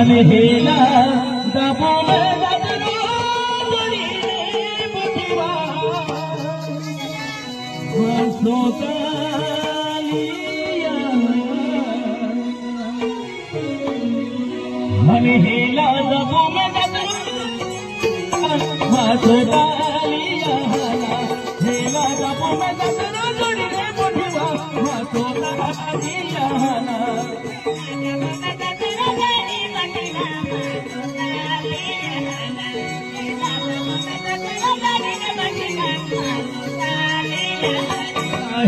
हेला दबो में दबरो बड़ी बुझवा हंसो कालिया हेला दबो में दबरो हंसो कालिया हेला दबो में दबरो बड़ी बुझवा हंसो कालिया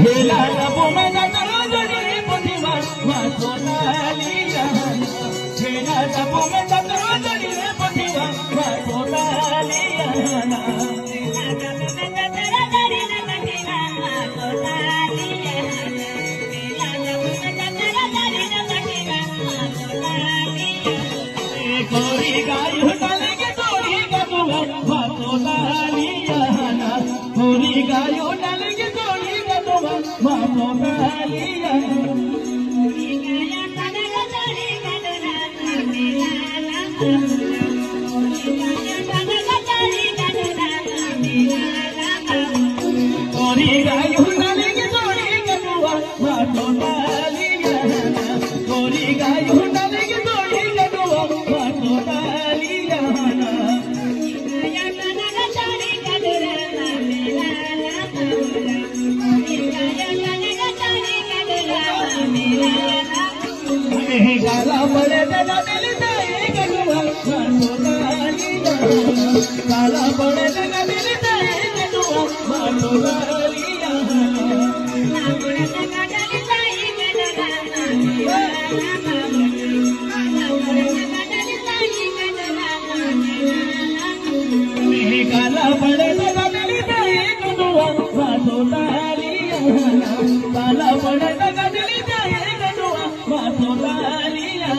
हेला दबो में दबरो जोड़ी बुझवा हंसो कालिया हेला दबो में दबरो जोड़ी बुझवा हंसो कालिया गोरी गाय डालेंगे गोरी गदुआ हंसो कालिया गोरी गाय डालेंगे गोरी गदुआ हंसो कालिया गोरी गाय डालेंगे गोरी गदुआ हंसो कालिया गोरी गाय डालेंगे गोरी गदुआ हंसो कालिया गाला बड़े लगा दिल दाए गदुआ हंसो कालिया गाला बड़े लगा दिल दाए गदुआ हंसो कालिया गाला बड़े लगा दिल दाए गदुआ हंसो कालिया गाला बड़े लगा दिल दाए गदुआ हंसो कालिया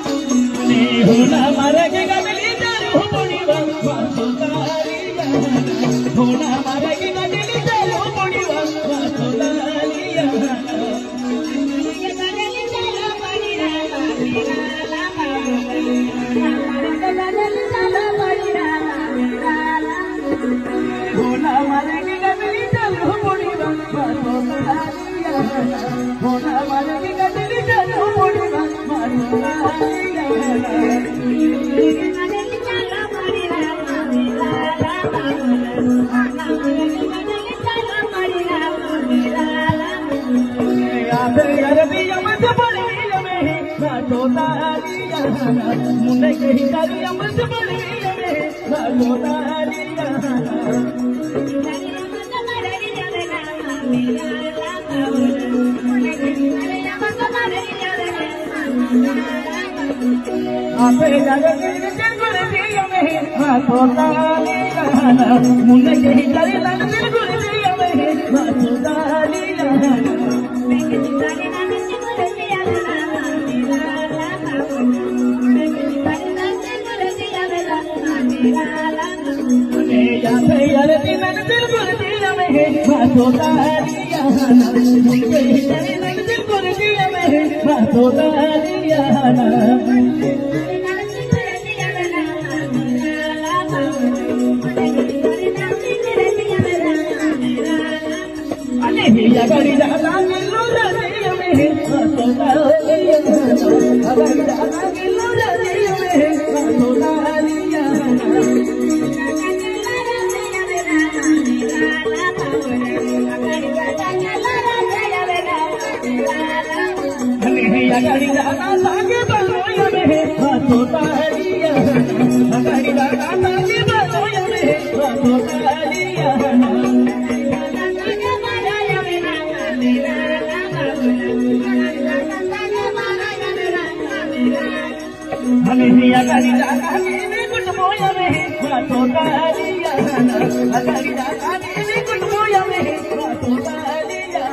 होना मारे के गदली दारू पड़ीवा हंसो कालिया होना मारे के गदली दारू पड़ीवा हंसो कालिया होना मारे के गदली दारू पड़ीवा हंसो कालिया होना मारे के गदली दारू पड़ीवा हंसो कालिया मुंडे के हितारी अमृत बड़ी में हंसो कालिया आपे जगत के गुण दिया में हंसो कालिया मुंडे के हितारी लगते गुण दिया में हंसो कालिया यार दिन दिल गुर दिया में हंसो कालिया मुझे दिल गुर दिया में हंसो कालिया अगड़ी जाना गिल्लू दिया में हंसो कालिया अगड़ी जाना गिल्लू दिया में हंसो कालिया अगड़ी जाना सागे बलोया में हंसो कालिया अगड़ी जाना सागे बलोया में हंसो कालिया अगड़ी जाना कुछ बोया में हंसो कालिया अगड़ी जाना कुछ बोया में हंसो कालिया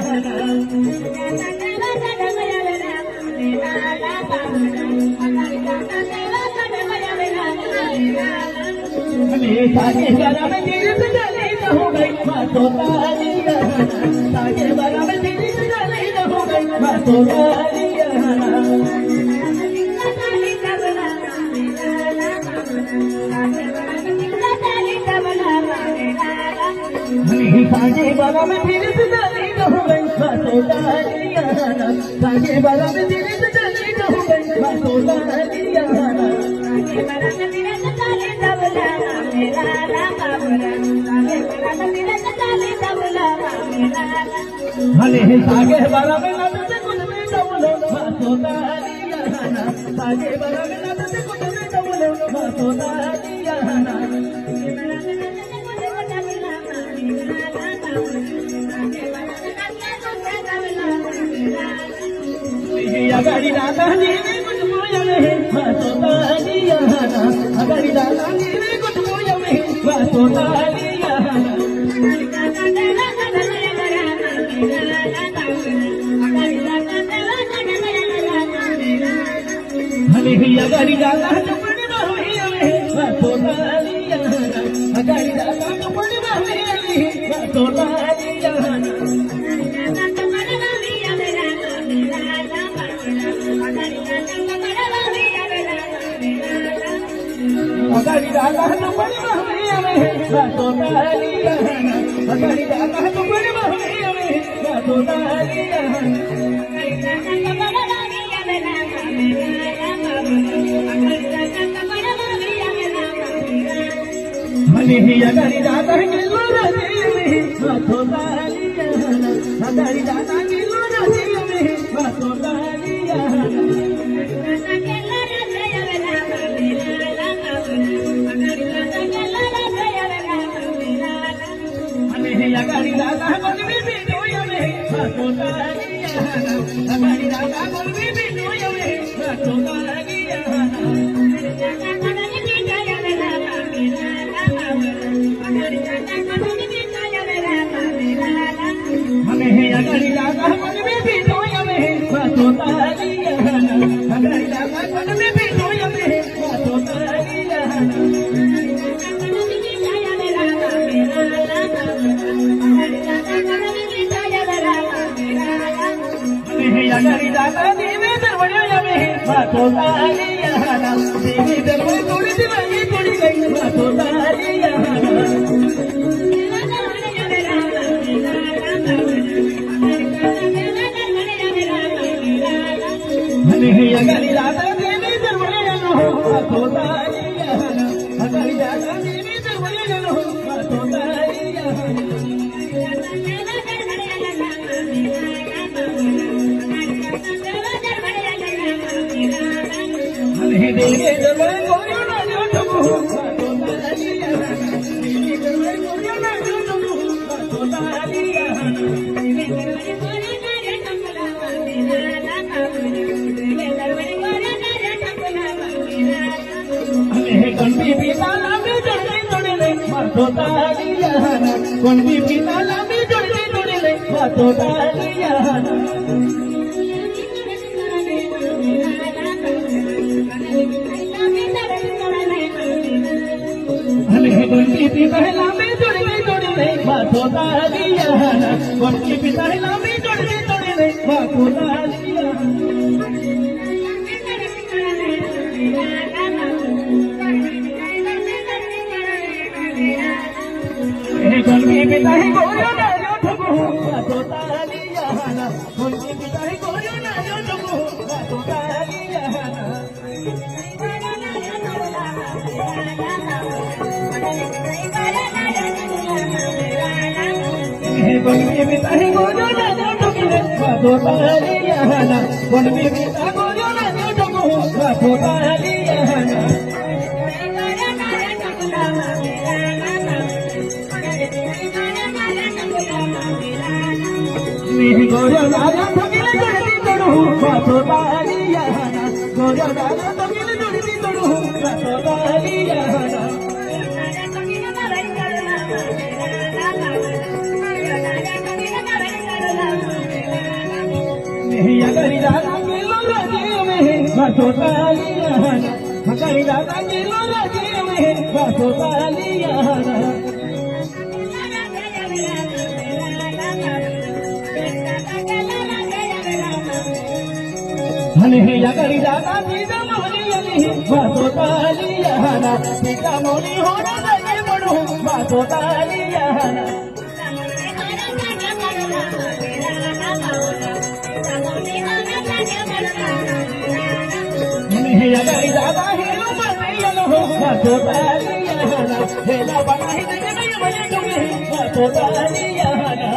सागे जरा में गिरत चले हो गई बातों तालिया ताके बारा में तेरी चली हो गई बातों तालिया ताके बारा में तेरी चली हो गई बातों तालिया ताके बारा में तेरी चली हो गई बातों तालिया हले सागे बारा में नद से कुछ में डबलो बातों तालिया सागे बारा में नद से कुछ में डबलो बातों तालिया अगाड़ी दादा जी ने कुछ मोया में बातों तालिया अगाड़ी दादा जी ने कुछ मोया में बातों तालिया हले अगाड़ी दादा चपड़ी बाहुलिया में बातों तालिया अगाड़ी दादा चपड़ी बाहुलिया में बातों तालिया अगाड़ी दादा चपड़ी बाहुलिया में बातों तालिया अगाड़ी दादा चपड़ी बाहुलिया में बातों तालिया हले अगाड़ी दादा के लोरा में बातों तालिया अगाड़ी दादा के लोरा में बातों तालिया अगाड़ी दादा बोल भी दोया में बातों तालिया अगाड़ी दादा बोल भी दोया में बातों तालिया हमें अगाड़ी दादा बोल भी दोया में बातों तालिया अगाड़ी दादा बोल भी दोया में बातों तालिया अगाड़ी दादा देवी दरवाजा में बातों तालिया देवी दरवाजा थोड़ी सी लगी थोड़ी गई बातों तालिया अगाड़ी दादा देवी दरवाजा बातों तालिया अगाड़ी दादा देवी दरवाजा बातों तालिया देवी दरबार कोरियो ना जो ठगो बातों तालिया देवी दरबार कोरियो ना जो ठगो बातों तालिया देवी दरबार कोरियो ना जो ठगो हमें कंठी पिता लामे जोड़े जोड़े ले बातों तालिया कंठी पिता लामे जोड़े जोड़े ले बातों तालिया कंठी पिता लामे जोड़े जोड़े ले बातों तालिया कंठी पिता लामे जोड़े जोड़े ले बातों तालिया कंठी पिता गोरियो ना जो ठगो बातों तालिया कंठी पिता गोरियो ना जो ठगो बातों तालिया कंठी पिता गोरियो ना जो ठगो बातों तालिया कंठी पिता गोरियो ना जो ठगो बातों तालिया गोरियो दादा तोगिले जोड़ती तोड़ू बातों तालिया गोरियो दादा तोगिले जोड़ती तोड़ू बातों तालिया अगाड़ी दादा के लोरा में बातों तालिया अगाड़ी दादा के लोरा में बातों तालिया म्हणे हे या घरी जाता तिचा मौली आली वाजवताली याना तिचा मौली होणार जागे म्हणून वाजवताली याना म्हणे हे या घरी जाता हिरो बनले आलो वाजवताली याना हेला बनाही नाही म्हणे तुम्ही वाजवताली याना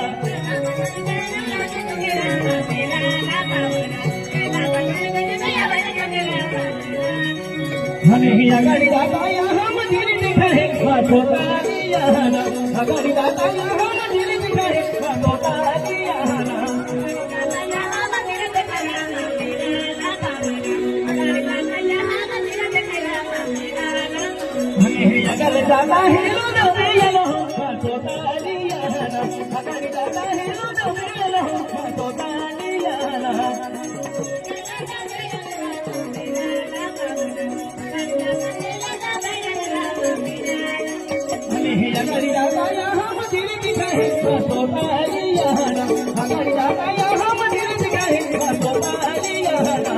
म्हणे ही आघाडी दाता यहाँ मंदिर दिखाए वाजवताली याना आघाडी दाता यहाँ मंदिर दिखाए वाजवताली याना म्हणे ही आघाडी दाता हिरो नवरे आलो वाजवताली याना आघाडी दाता हिरो नवरे आलो वाजवताली याना आघाडी दाता यहाँ मंदिर दिखाए वाजवताली याना आघाडी दाता यहाँ मंदिर दिखाए वाजवताली याना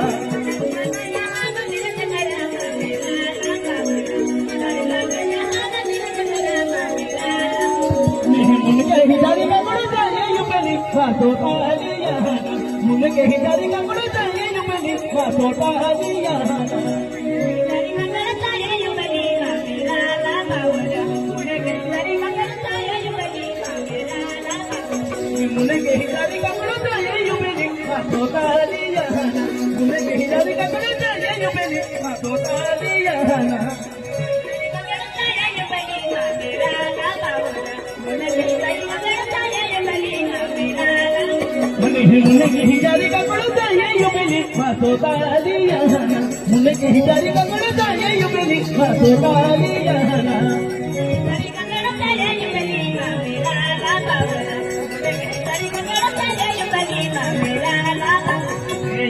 मुनके हिजारी का बड़ा जाए युपली वाजवताली याना मुनके हिजारी का बड़ा जाए युपली वाजवताली याना मुनके हिजारी का बड़ा जाए युपली वाजवताली याना मुनके हिजारी का बड़ा जाए युपली वाजवताली याना मुनके हिजारी का बड़ा जाए युपली वाजवताली याना मुनके हिजारी का बड़ा जाए युपली वाजवताली याना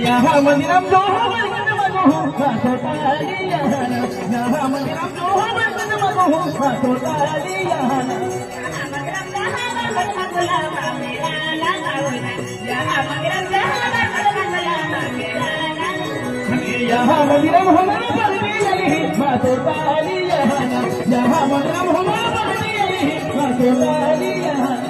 यहाँ मंदिरम जो हो बरकत मगो वाजवताली याना यहाँ मंदिरम जो हो बरकत मगो वाजवताली याना यहाँ मंदिरम हमारा पढ़ने लगे वाजवताली याना यहाँ मंदिरम हमारा पढ़ने लगे वाजवताली याना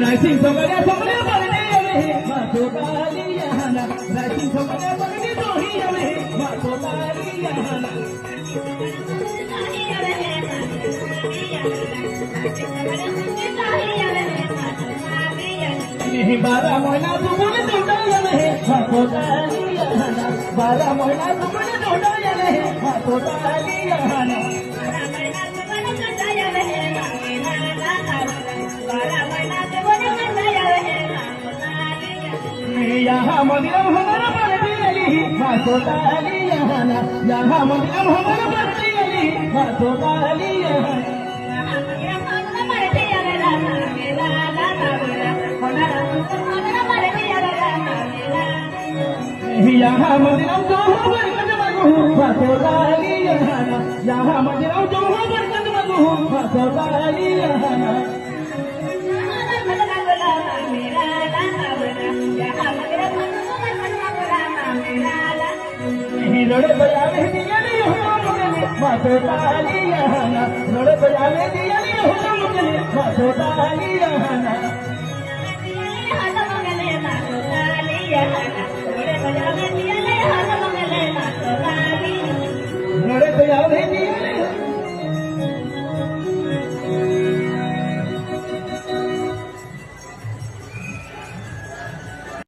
राइसिंग समझे समझे पढ़ने लगे वाजवताली याना राइसिंग समझे पढ़ने तो ही लगे वाजवताली याना नहीं 12 महीना तुमने टोटा लगे वाजवताली याना 12 महीना तुमने टोटा लगे वाजवताली याना यहाँ मंदिरम हमारा पढ़ने लगी वाजवताली याना यहाँ मंदिरम हमारा पढ़ने लगी वाजवताली याना यहाँ मंदिरम जो हो बरकत मगो वाजवताली याना यहाँ मंदिरम जो हो बरकत मगो वाजवताली याना रोड बजावे दिया नहीं हो मुझे वाजवताली याना रोड बजावे दिया नहीं हो मुझे वाजवताली याना